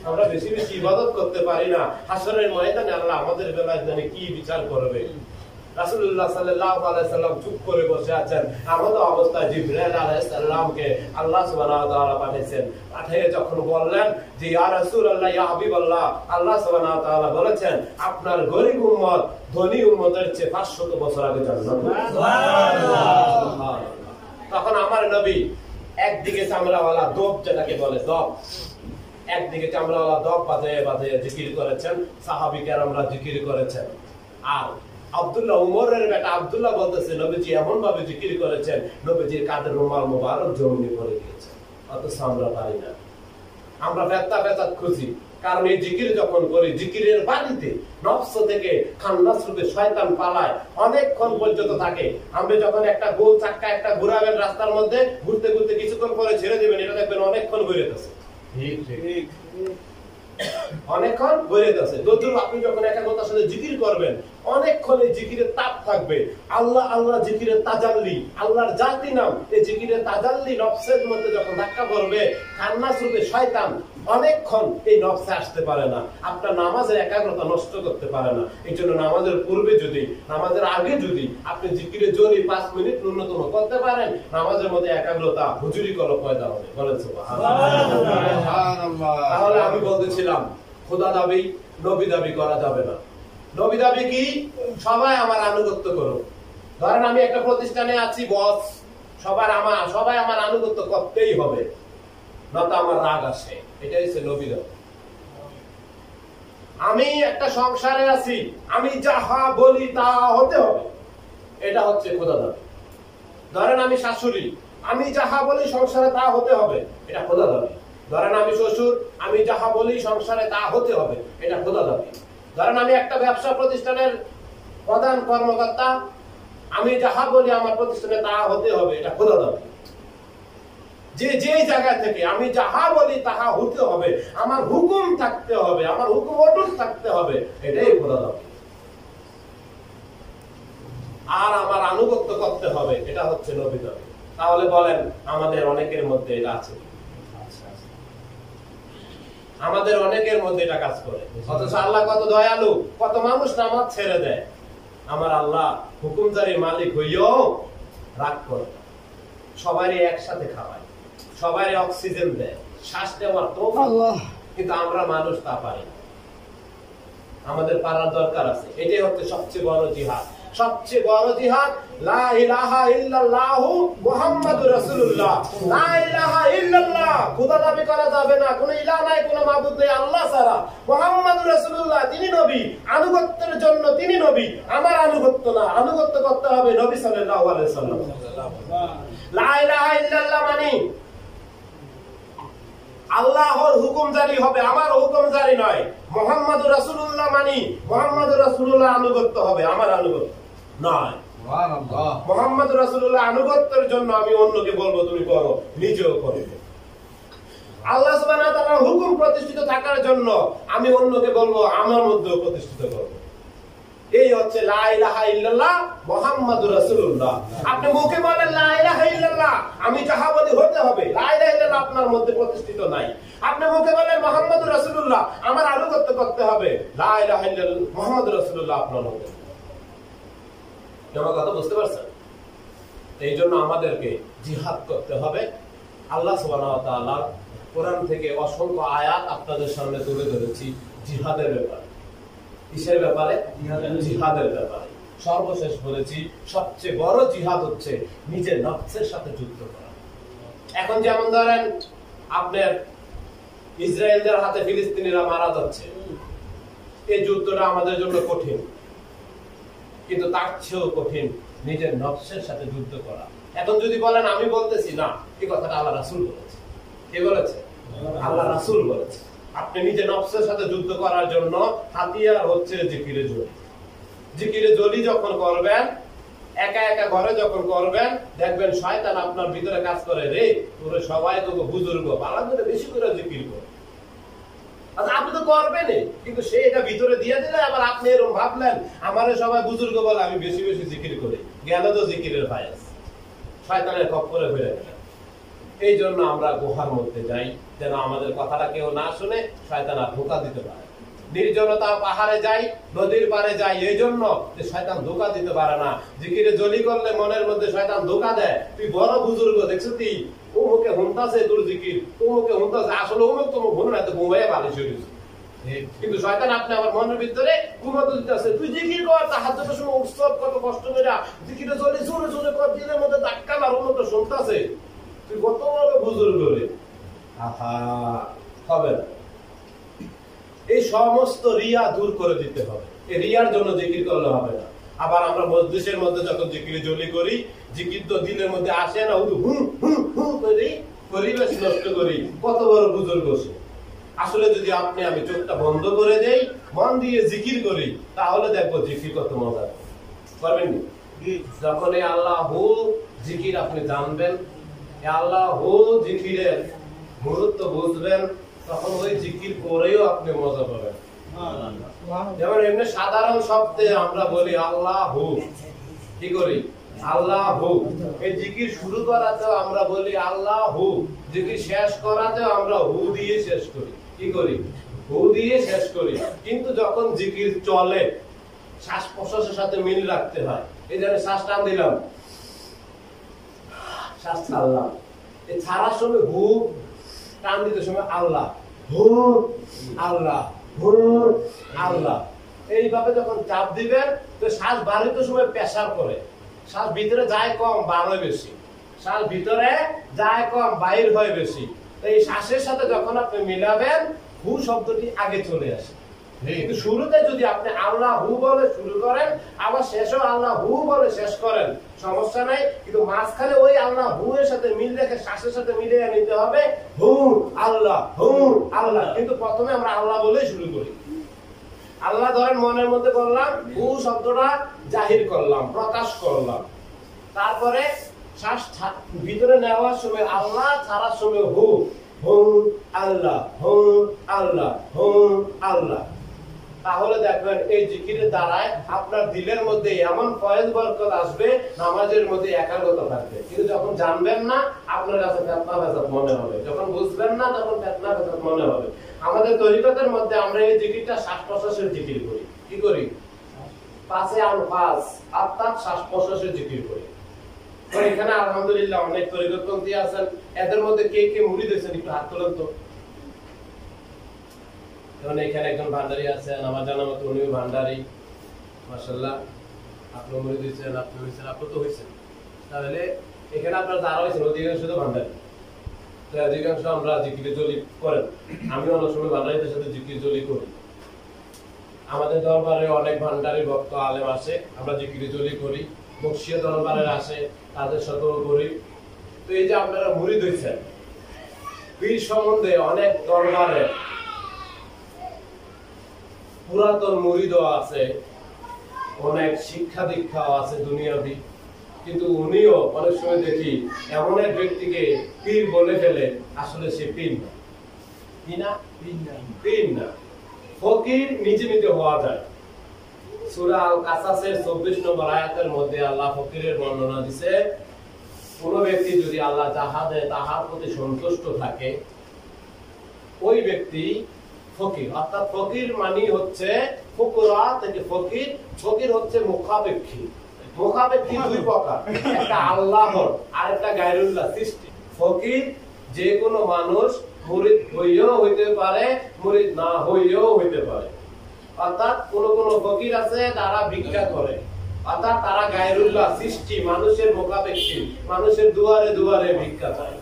আমরা বেশি বেশি ইবাদত করতে পারি না, হাসরের ময়দানে আল্লাহ আমাদের বেলায় জানি কি বিচার করবে। রাসূলুল্লাহ সাল্লাল্লাহু আলাইহি সাল্লাম চুপ করে বসে আছেন। আমাদের অবস্থায় জিবরাইল আলাইহিস সালামকে আল্লাহ সুবহানাহু ওয়া তাআলা পাঠিয়েছেন। পাঠিয়ে যখন বললেন যে ইয়া রাসূলুল্লাহ ইয়া হাবিবাল্লাহ, আল্লাহ সুবহানাহু ওয়া তাআলা বলেছেন আপনার গরীব উম্মত ধনী উম্মতের চেয়ে 500 বছর আগে জান্নাত। সুবহানাল্লাহ। তখন আমার নবী একদিকে চামড়াওয়ালা দব, যেটাকে বলে দব, একদিকে চামড়াওয়ালা দব বাজায়ে বাজায়ে জিকির করেছেন, সাহাবী কেরামরা জিকির করেছেন। আর আব্দুল্লাহ, উমরের বেটা আব্দুল্লাহ বলতেছে নবীজি এমন ভাবে জিকির করেছেন নবীজির কাঁধের রুমাল মুবারক জমিনে পড়ে গিয়েছে। অথচ আমরা পারি না, আমরা ফেত্তা ফেতাত খুঁজি। কারণ এই জিকির যখন করি, জিকিরের বাড়িতে নফস থেকে খান্নাস রূপে শয়তান পালায়, অনেকক্ষণ পর্যন্ত থাকে। আপনি যখন একটা গোল চাক্কা একটা ঘুরাবেন রাস্তার মধ্যে, ঘুরতে ঘুরতে কিছুক্ষণ পরে ছেড়ে দিবেন, এটা দেখবেন অনেকক্ষণ ঘুরেতেছে। ঠিক ঠিক অনেকক্ষণ ঘুরেতেছে। যতদূর আপনি যখন একাগ্রতার সাথে জিকির করবেন, অনেকক্ষণ এই জিকিরের তাপ থাকবে। আল্লাহ আল্লাহ জিকিরের তাজাল্লি, আল্লাহর জাতি নাম, এই জিকিরের তাজাল্লি নফসের মধ্যে যখন ধাক্কা পড়বে, খান্নাস রূপে শয়তান অনেকক্ষণ এই নফসে আসতে পারে না, আপনার নামাজের একাগ্রতা নষ্ট করতে পারে না। এই জন্য নামাজের পূর্বে যদি, নামাজের আগে যদি আপনি জিকিরে জোরে 5 মিনিট ন্যূনতম করতে পারেন, নামাজের মধ্যে একাগ্রতা হুজুরি কলব পয়দা হবে। বলেন সুবহানাল্লাহ। তাহলে আমি বলতেছিলাম খোদা দাবি, নবী দাবি করা যাবে না। নবী দাবি কি? সবাই আমার আনুগত্য করো। ধরেন আমি একটা প্রতিষ্ঠানে আছি, বস, সবাই আমার আনুগত্য করতেই হবে, নয়তো আমার রাগ আসে। এটা হচ্ছে নবী দাবি। আমি একটা সংসারে আছি, আমি যাহা বলি তা হতে হবে, এটা হচ্ছে খোদা দাবি। ধরেন আমি শাশুড়ি, আমি যাহা বলি সংসারে তা হতে হবে, এটা খোদা দাবি। ধরেন আমি শ্বশুর, আমি যাহা বলি সংসারে তা হতে হবে, এটা খোদা দাবি। ধরেন আমি একটা ব্যবসা প্রতিষ্ঠানের প্রধান কর্মকর্তা, আমি যাহা বলি আমার প্রতিষ্ঠানে তা হতে হবে, এটা খোদা দাবি। যে জায়গা থেকে আমি যাহা বলি তাহা হতে হবে, আমার হুকুম থাকতে হবে, আমার হুকুম অটুট থাকতে হবে, এটাই খোদা দাবি। আর আমার আনুগত্য করতে হবে, এটা হচ্ছে নবী দাবি। তাহলে বলেন আমাদের অনেকের মধ্যে এটা আছে? আমাদের অনেকের মধ্যে এটা কাজ করে। অথচ আল্লাহ কত দয়ালু, কত মানুষ নামাজ ছেড়ে দেয়। আমার আল্লাহ হুকুমজারির মালিক হইয়াও রাগ করে, সবারই একসাথে খাওয়ায়, সবারই অক্সিজেন দেয়, শ্বাস নেওয়ার তৌফিক, কিন্তু আমরা মানুষ তা পারি না। আমাদের পারার দরকার আছে। এটাই হচ্ছে সবচেয়ে বড় জিহাদ। সবচেয়ে বড় জিহাদ লা ইলাহা ইল্লাল্লাহু মুহাম্মাদুর রাসূলুল্লাহ। লা ইলাহা ইল্লাল্লাহ, খোদা দাবি করা যাবে না, কোনো ইলাহ নাই, কোনো মাবুদ নেই আল্লাহ ছাড়া। মুহাম্মাদুর রাসূলুল্লাহ, তিনি নবী, আনুগত্যের জন্য তিনি নবী, আমার আনুগত্য না, আনুগত্য করতে হবে নবী সাল্লাল্লাহু আলাইহি সাল্লাম। লা ইলাহা ইল্লাল্লাহ মানে আল্লাহর হুকুম জারি হবে, আমার হুকুম জারি নয়। মুহাম্মাদুর রাসূলুল্লাহ মানি মুহাম্মাদুর রাসূলুল্লাহ আনুগত্য হবে, আমার আনুগত্য নয়। সুবহানাল্লাহ। মুহাম্মাদুর রাসূলুল্লাহ আনুগত্যের জন্য আমি অন্যকে বলবো তুমি করো, নিজেও করো। আল্লাহ সুবহানাহু ওয়া তাআলার হুকুম প্রতিষ্ঠিত থাকার জন্য আমি অন্যকে বলবো আমার মধ্যেও প্রতিষ্ঠিত করব। এই হচ্ছে লা ইলাহা ইল্লাল্লাহ মুহাম্মাদুর রাসূলুল্লাহ। আপনি মুখে বলেন লা ইলাহা ইল্লাল্লাহ, আমি যাহা বলি হতে হবে, লা ইলাহা ইল্লাল্লাহ আপনার মধ্যে প্রতিষ্ঠিত নাই। আপনি মুখে বলেন মুহাম্মাদুর রাসূলুল্লাহ, আমার আনুগত্য করতে হবে, লা ইলাহা ইল্লাল্লাহ মুহাম্মাদুর রাসূলুল্লাহ আপনার মধ্যে। আমার কথা বুঝতে পারছেন? এই জন্য আমাদেরকে জিহাদ করতে হবে। আল্লাহ সুবহানাহু ওয়া তাআলা কোরআন থেকে অসংখ্য আয়াত আপনাদের সামনে তুলে ধরেছি জিহাদের ব্যাপারে। কিসের ব্যাপারে? জিহাদের ব্যাপারে। সর্বশেষ বলেছি সবচেয়ে বড় জিহাদ হচ্ছে নিজের নফসের সাথে যুদ্ধ করা। এখন যেমন ধরেন আপনার ইসরায়েলদের হাতে ফিলিস্তিনিরা মারা যাচ্ছে, এই যুদ্ধটা আমাদের জন্য কঠিন, কিন্তু তার চেয়েও কঠিন নিজের নফসের সাথে যুদ্ধ করা। এখন যদি বলেন আমি বলতেছি না, এই কথাটা আল্লাহ রাসূল বলেছে। কে বলেছে? আল্লাহ রাসূল বলেছে। আপনি নিজের নফসের সাথে যুদ্ধ করার জন্য হাতিয়ার হচ্ছে জিকিরে জলি। জিকিরে জলি যখন করবেন, একা একা ঘরে যখন করবেন, দেখবেন শয়তান আপনার ভিতরে কাজ করে, রে তোরে সবাই তোকে বুজুর্গ ভালো করে বেশি করে জিকির করে। আচ্ছা আপনি তো করবেনই, কিন্তু সে এটা ভিতরে দিয়ে দিলে আবার আপনি এরকম ভাবলেন আমারে সবাই বুজুর্গ বলে আমি বেশি বেশি জিকির করি, গেল তো জিকিরের ভাইরাস, শয়তানের খপ্পরে ফিরে গেলেন। এই জন্য আমরা গুহার মধ্যে যাই, যেন আমাদের কথাটা কেউ না শুনে শয়তান আর ধোঁকা দিতে পারে। নির্জনতা পাহাড়ে যাই, নদীর পারে যাই, এই জন্য যে শয়তান ধোঁকা দিতে পারে না। জিকিরে জলি করলে মনের মধ্যে শয়তান ধোঁকা দেয়, তুই বড় বুজুর্গ দেখছো তুই অমুকে হুনতাছে তোর জিকির, অমুকে হুনতাছে, আসলে অমুক তোমার ঘুম না, তো ঘুমাইয়া বালিশ হয়ে গেছে। কিন্তু শয়তান আপনি আমার মনের ভিতরে ঘুমাতে দিতেছে, তুই জিকির কর, তাহাজ্জুদের সময় উৎসব কত কষ্ট করে জিকিরে জলি জোরে জোরে কর, দিনের মধ্যে ধাক্কা মার, অমুক শুনতাছে, তুই কত বড় বুজুর্গ রে। আহা, হবে না। এই সমস্ত রিয়া দূর করে দিতে হবে। এই রিয়ার জন্য জিকির করলে হবে না। আবার আমরা মজলিসের মধ্যে যখন জিকিরে জলি করি, জিকির তো দিনের মধ্যে আসে না, হুম হুম হুম করি, পরিবেশ নষ্ট করি, কত বড় বুজুর্গ সে। আসলে যদি আপনি আমি চোখটা বন্ধ করে দেই, মন দিয়ে জিকির করি, তাহলে দেখবো জিকির কত মজা পারবেন। যখন এই আল্লাহু জিকির আপনি জানবেন, আল্লাহু জিকিরের গুরুত্ব বুঝবেন, তখন ওই জিকির করেও আপনি মজা পাবেন। যেমন এমনি সাধারণ শব্দে আমরা বলি আল্লাহু, কি করি আল্লাহু। এই জিকির শুরু করাতেও আমরা বলি আল্লাহু, জিকির শেষ করাতেও আমরা হু দিয়ে শেষ করি। কি করি? হু দিয়ে শেষ করি। কিন্তু যখন জিকির চলে, শ্বাস প্রশ্বাসের সাথে মিল রাখতে হয়। এই জন্য শ্বাস টান দিলাম, শ্বাস ছাড়লাম, এই ছাড়ার সময় হু, টান দিতে সময় আল্লাহ, হু আল্লাহ, হু আল্লাহ। এইভাবে যখন চাপ দিবেন, তো শ্বাস বাড়িতে সময় প্রেসার করে, শ্বাস ভিতরে যায় কম, বার হয় বেশি। শ্বাস ভিতরে যায় কম, বাইর হয় বেশি। এই শ্বাসের সাথে যখন আপনি মিলাবেন, হু শব্দটি আগে চলে আসে। কিন্তু শুরুতে যদি আপনি আল্লাহ হু বলে শুরু করেন, আবার শেষও আল্লাহ হু বলে শেষ করেন, সমস্যা নাই। কিন্তু মাঝখানে ওই আল্লাহ হু এর সাথে মিল রেখে শ্বাসের সাথে মিলিয়ে নিতে হবে, হু আল্লাহ, হু আল্লাহ। কিন্তু প্রথমে আমরা আল্লাহ বলেই শুরু করি। আল্লাহ ধরেন মনের মধ্যে বললাম, হু শব্দটা জাহির করলাম, প্রকাশ করলাম, তারপরে শ্বাস ভিতরে নেওয়ার সময় আল্লাহ, ছাড়ার সময় হু, হু আল্লাহ, হু আল্লাহ, হু আল্লাহ। তাহলে দেখবেন এই জিকিরের দ্বারায় আপনার দিলের মধ্যে এমন ফয়েজ বরকত আসবে, নামাজের মধ্যে একাগ্রতা থাকবে। কিন্তু যখন জানবেন না, আপনার কাছে ফিতনা ফেসাদ মনে হবে, যখন বুঝবেন না, তখন ফিতনা ফেসাদ মনে হবে। আমাদের তরিকতের মধ্যে আমরা এই জিকিরটা শ্বাস প্রশ্বাসের জিকির করি। কি করি? পাঁচে আনফাস, অর্থাৎ শ্বাস প্রশ্বাসের জিকির করি। তো এখানে আলহামদুলিল্লাহ অনেক তরিকতপন্থী আছেন, এদের মধ্যে কে কে মুরিদ হয়েছেন একটু হাত তোলেন তো। যেমন এখানে একজন ভান্ডারী আছেন, আমার জানা মতো উনিও ভান্ডারী, মাশাআল্লাহ। আপনি মুরিদ হয়েছেন, আপনি হয়েছেন, আপনি তো হয়েছেন। তাহলে এখানে আপনার যারা হয়েছেন অধিকাংশ তো ভান্ডারী, তো অধিকাংশ আমরা জিকিরে জলি করেন। আমি অনেক সময় ভান্ডারীদের সাথে জিকির জলি করি। আমাদের দরবারে অনেক ভান্ডারী ভক্ত আলেম আসে, আমরা জিকিরে জলি করি। বক্সিয়া দরবারের আসে, তাদের সাথেও করি। তো এই যে আপনারা মুরিদ হয়েছেন, পীর সম্বন্ধে অনেক দরবারে পুরাতন মুরিদও আছে, অনেক শিক্ষা দীক্ষাও আছে দুনিয়াবি। কিন্তু উনিও অনেক সময় দেখি এমন এক ব্যক্তিকে পীর বলে ফেলে, আসলে সে পীর না। কি না? পীর না, ফকির নিজে নিজে হওয়া যায়। সূরা আল কাসাসের 24 নম্বর আয়াতের মধ্যে আল্লাহ ফকিরের বর্ণনা দিয়েছে, কোন ব্যক্তি যদি আল্লাহ যাহা দেয় তাহার প্রতি সন্তুষ্ট থাকে, ওই ব্যক্তি ফকির। অর্থাৎ ফকির মানে হচ্ছে ফুকরা থেকে ফকির। ফকির হচ্ছে মুখাপেক্ষী। মুখাপেক্ষী দুই প্রকার, একটা আল্লাহর আর একটা গায়রুল্লাহ সৃষ্টি। ফকির যে কোনো মানুষ মুরিদ হইও হইতে পারে, মুরিদ না হইও হইতে পারে। অর্থাৎ কোন কোন ফকির আছে তারা ভিক্ষা করে, অর্থাৎ তারা গায়রুল্লাহ সৃষ্টি, মানুষের মুখাপেক্ষী, মানুষের দুয়ারে দুয়ারে ভিক্ষা চায়।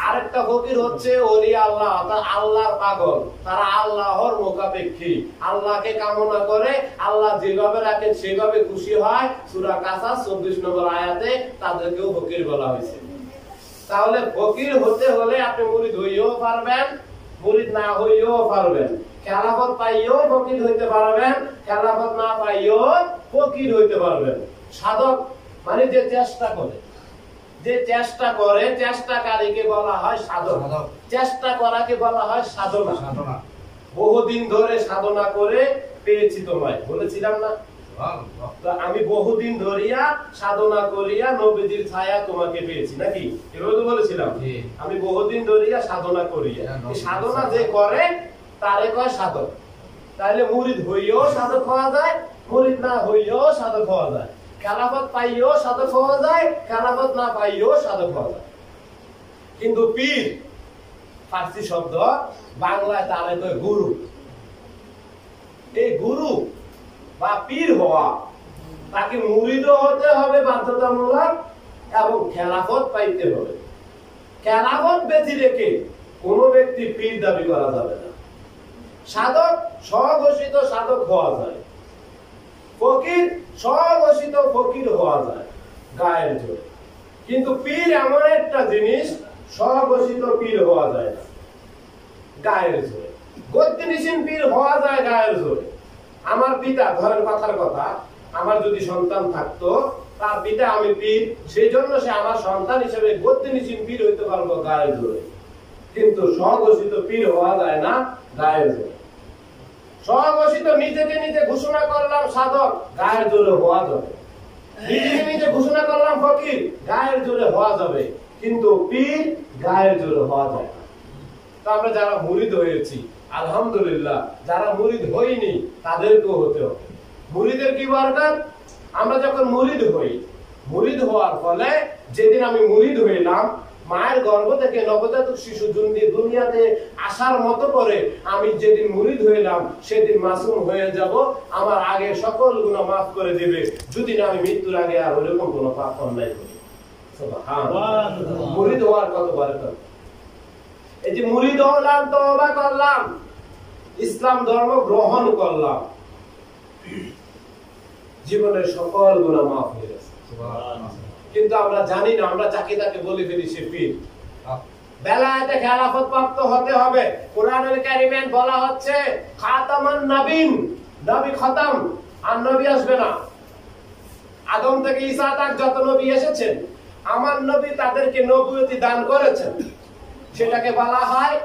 আরেকটা ফকির হচ্ছে ওলিয়া আল্লাহ, অর্থাৎ আল্লাহর পাগল, তারা আল্লাহর মুখাপেক্ষী, আল্লাহকে কামনা করে, আল্লাহ যেভাবে রাখেন সেভাবে খুশি হয়। সূরা কাসাস 24 নম্বর আয়াতে তাদেরকেও ফকির বলা হয়েছে। তাহলে ফকির হতে হলে আপনি মুরিদ হইও পারবেন, মুরিদ না হইও পারবেন। খেলাফত পাইও ফকির হইতে পারবেন, খেলাফত না পাইও ফকির হইতে পারবেন। সাধক মানে যে চেষ্টা করে, যে চেষ্টা করে, চেষ্টাকারীকে বলা হয় সাধক, চেষ্টা করাকে বলা হয় সাধনা। বহুদিন ধরে সাধনা করে পেয়েছি তোমায়, বলেছিলাম না? তো আমি বহুদিন ধরিয়া সাধনা করিয়া নবীজির ছায়া তোমাকে পেয়েছি, নাকি এভাবে তো বলেছিলাম। আমি বহুদিন ধরিয়া সাধনা করিয়া, সাধনা যে করে তারে কয় সাধক। তাহলে মুরিদ হইও সাধক হওয়া যায়, মুরিদ না হইও সাধক হওয়া যায়, খেলাফত পাইও সাধক হওয়া যায়, খেলাফত না পাইও সাধক হওয়া যায়। কিন্তু পীর ফার্সি শব্দ, বাংলায় তারে কয় গুরু। এই গুরু বা পীর হওয়া, তাকে মুরিদও হতে হবে বাধ্যতামূলক এবং খেলাফত পাইতে হবে। খেলাফত ব্যতি রেখে কোন ব্যক্তি পীর দাবি করা যাবে না। সাধক স্বঘোষিত সাধক হওয়া যায়, ফকির স্বঘোষিত ফকির হওয়া যায় গায়ের জোরে। কিন্তু পীর এমন একটা জিনিস, স্বঘোষিত পীর হওয়া যায় না গায়ের জোরে। গদ্যনিসীন পীর হওয়া যায় গায়ের জোরে। আমার পিতা, ধরেন কথার কথা, আমার যদি সন্তান থাকতো, তার পিতা আমি পীর, সেই জন্য সে আমার সন্তান হিসেবে গদ্যনিসীন পীর হইতে পারবো গায়ের জোরে। কিন্তু স্বঘোষিত পীর হওয়া যায় না গায়ের জোরে। স্বঘোষিত নিজেকে নিজে ঘোষণা করলাম সাধক, গায়ের জোরে হওয়া যাবে। নিজেকে নিজে ঘোষণা করলাম ফকির, গায়ের জোরে হওয়া যাবে। কিন্তু পীর গায়ের জোরে হওয়া যায় না। তো আমরা যারা মুরিদ হয়েছি আলহামদুলিল্লাহ, যারা মুরিদ হইনি তাদেরকেও হতে হবে। মুরিদের কি বরকত? আমরা যখন মুরিদ হই, মুরিদ হওয়ার ফলে, যেদিন আমি মুরিদ হইলাম, মায়ের গর্ভ থেকে নবজাতক শিশু দুনিয়াতে আসার মতো করে আমি যেদিন মুরিদ হইলাম, সেদিন মাসুম হয়ে যাব। আমার আগে সকল গুনাহ মাফ করে দিবে, যদি না আমি মৃত্যুর আগে আর ওরকম কোনো পাপ অন্যায় করি। সুবহানাল্লাহ, মুরিদ হওয়ার কত বরকত! এই যে মুরিদ হলাম, তওবা করলাম, ইসলাম ধর্ম গ্রহণ করলাম, জীবনের সকল গুনাহ মাফ হয়ে গেছে। কিন্তু আমরা জানি না, আমরা যাকে তাকে বলে ফেলি সে পীর। বেলায়েতে খেলাফত প্রাপ্ত হতে হবে। কোরআনুল কারীমে বলা হচ্ছে খাতামান নবীন, নবী খতম, আর নবী আসবে না। আদম থেকে ঈসা তক যত নবী এসেছেন, আমার নবী তাদেরকে নবুয়তি দান করেছেন, সেটাকে বলা হয়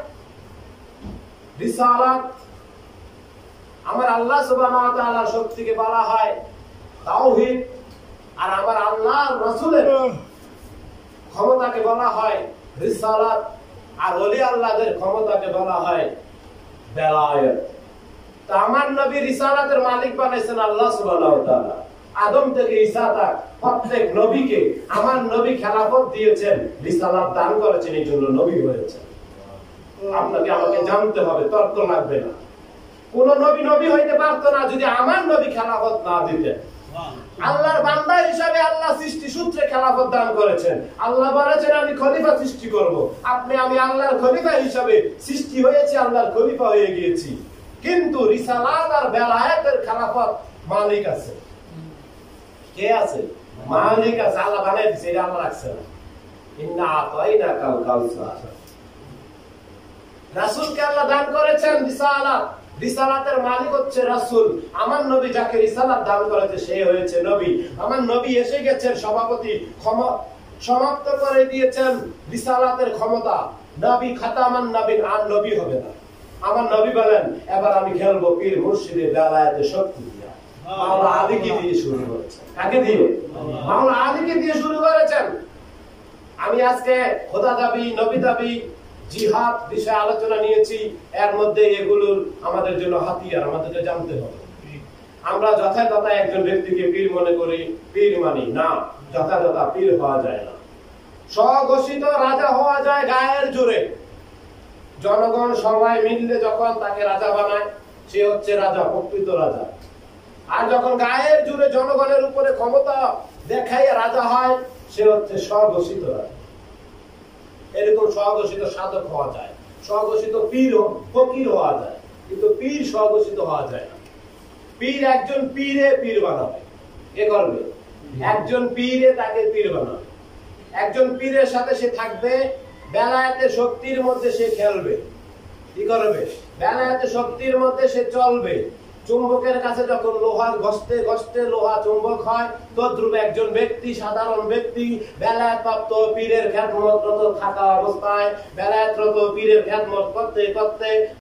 রিসালাত। আমার আল্লাহ সুবহানাহু ওয়া তাআলার শক্তিকে বলা হয় তাওহীদ। আর আমার আল্লাহর রাসূলের ক্ষমতাকে বলা হয় রিসালাত। আর ওলি আল্লাহদের ক্ষমতাকে বলা হয় বেলায়েত। তো আমার নবী রিসালাতের মালিক বানাইছেন আল্লাহ সুবহানাহু ওয়া তাআলা। আদম থেকে ঈসা তক প্রত্যেক নবীকে আমার নবী খেলাফত দিয়েছেন, রিসালাত দান করেছেন, এই জন্য নবী হয়েছেন। আপনাকে আমাকে জানতে হবে, তর্ক লাগবে না। কোন নবী নবী হইতে পারতো না যদি আমার নবী খেলাফত না দিতেন। আল্লাহর বান্দা হিসাবে আল্লাহ সৃষ্টি সূত্রে খেলাফত দান করেছেন। আল্লাহ বলেছেন আমি খলিফা সৃষ্টি করব। আমি আল্লাহর খলিফা হিসাবে সৃষ্টি হয়েছি, আল্লাহর খলিফা হয়ে গিয়েছি। কিন্তু রিসালাত আর বেলায়েতের খেলাফত মালিক আছে। কে আছে? মালিক আছে। আল্লাহ বানাই দিয়েছে, এটা আল্লাহ রাখছে না। ইন্না আতাইনাকাল কাউসার। রাসূলকে আল্লাহ দান করেছেন রিসালাত। রিসালাতের মালিক হচ্ছে রাসূল। আমার নবী যাকে রিসালাত দান করেছে সে হয়েছে নবী। আমার নবী এসে গেছেন, সভাপতি সমাপ্ত করে দিয়েছেন রিসালাতের ক্ষমতা। নবী খাতামান নবীন, আর নবী হবে না। আমার নবী বলেন এবার আমি খেলবো পীর মুর্শিদের বেলায়েতের শক্তি দিয়ে। মাওলা আলীকে দিয়ে শুরু করেছেন। কাকে দিয়ে? মাওলা আলীকে দিয়ে শুরু করেছেন। আমি আজকে খোদা দাবি, নবী দাবি, জিহাদ বিষয়ে আলোচনা নিয়েছি। এর মধ্যে এগুলোর আমাদের জন্য হাতিয়ার, আমাদেরকে জানতে হবে। আমরা যথাযথ একজন ব্যক্তিকে পীর মনে করি, পীর মানি না। যথাযথ পীর হওয়া যায় না। স্বঘোষিত রাজা হওয়া যায় গায়ের জোরে। জনগণ সবাই মিললে যখন তাকে রাজা বানায়, সে হচ্ছে রাজা, প্রকৃত রাজা। আর যখন গায়ের জোরে জনগণের উপরে ক্ষমতা দেখাইয়া রাজা হয়, সে হচ্ছে স্বঘোষিত রাজা। এরকম স্বঘোষিত সাধক হওয়া যায়, স্বঘোষিত পীর ফকির হওয়া যায়, কিন্তু পীর স্বঘোষিত হওয়া যায় না। পীর একজন পীরে পীর বানাবে। কে করবে? একজন পীরে তাকে পীর বানাবে। একজন পীরের সাথে সে থাকবে, বেলায়েতের শক্তির মধ্যে সে খেলবে। কি করবে? বেলায়েতের শক্তির মধ্যে সে চলবে। চুম্বকের কাছে যখন লোহার ঘষতে ঘষতে লোহা চুম্বক হয়, তদ্রূপ একজন ব্যক্তি, সাধারণ ব্যক্তি বেলায়েত প্রাপ্ত পীরের খ্যাতমত থাকা অবস্থায় বেলায়েতরত পীরের খ্যাতমত করতে করতে